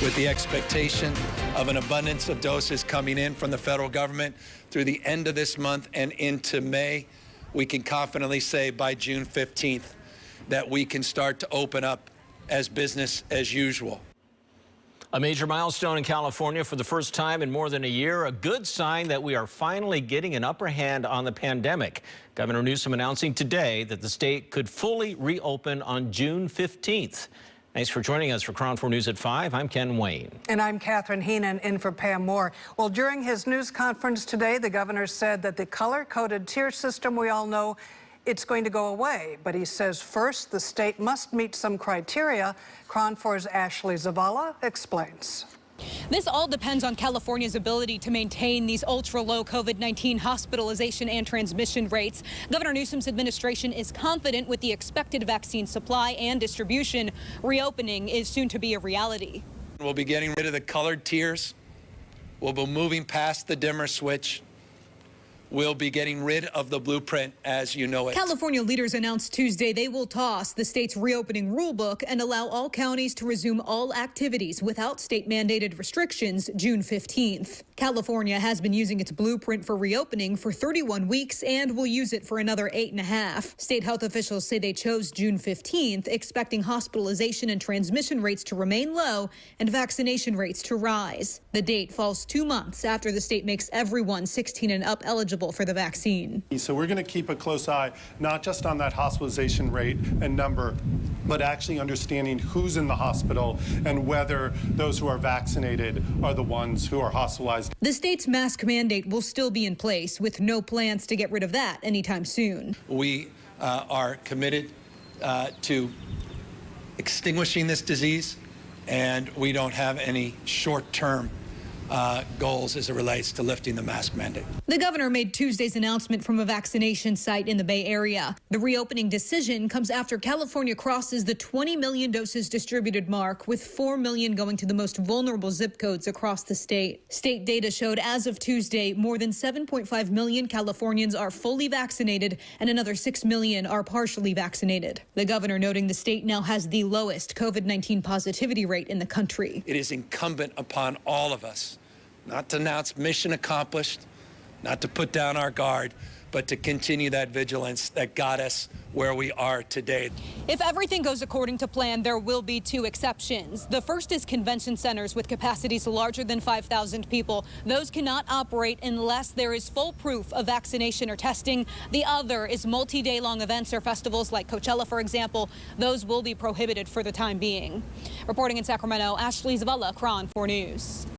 with the expectation of an abundance of doses coming in from the federal government through the end of this month and into May. We can confidently say by June 15th that we can start to open up as business as usual. A major milestone in California for the first time in more than a year, a good sign that we are finally getting an upper hand on the pandemic. Governor Newsom announcing today that the state could fully reopen on June 15th. Thanks for joining us for KRON 4 News at 5. I'm Ken Wayne. And I'm Catherine Heenan in for Pam Moore. Well, during his news conference today, the governor said that the color-coded tier system we all know, it's going to go away. But he says first, the state must meet some criteria. KRON 4's Ashley Zavala explains. This all depends on California's ability to maintain these ultra-low COVID-19 hospitalization and transmission rates. Governor Newsom's administration is confident with the expected vaccine supply and distribution. Reopening is soon to be a reality. We'll be getting rid of the colored tiers. We'll be moving past the dimmer switch. We'll be getting rid of the blueprint as you know it. California leaders announced Tuesday they will toss the state's reopening rulebook and allow all counties to resume all activities without state-mandated restrictions June 15th. California has been using its blueprint for reopening for 31 weeks and will use it for another 8.5. State health officials say they chose June 15th, expecting hospitalization and transmission rates to remain low and vaccination rates to rise. The date falls 2 months after the state makes everyone 16 and up eligible for the vaccine. So we're going to keep a close eye, not just on that hospitalization rate and number, but actually understanding who's in the hospital and whether those who are vaccinated are the ones who are hospitalized. The state's mask mandate will still be in place with no plans to get rid of that anytime soon. We are committed to extinguishing this disease, and we don't have any short-term goals as it relates to lifting the mask mandate. The governor made Tuesday's announcement from a vaccination site in the Bay Area. The reopening decision comes after California crosses the 20 million doses distributed mark, with 4 million going to the most vulnerable zip codes across the state. State data showed as of Tuesday, more than 7.5 million Californians are fully vaccinated and another 6 million are partially vaccinated. The governor noting the state now has the lowest COVID-19 positivity rate in the country. It is incumbent upon all of us not to announce mission accomplished, not to put down our guard, but to continue that vigilance that got us where we are today. If everything goes according to plan, there will be 2 exceptions. The first is convention centers with capacities larger than 5,000 people. Those cannot operate unless there is full proof of vaccination or testing. The other is multi-day long events or festivals like Coachella, for example. Those will be prohibited for the time being. Reporting in Sacramento, Ashley Zavala, KRON 4 News.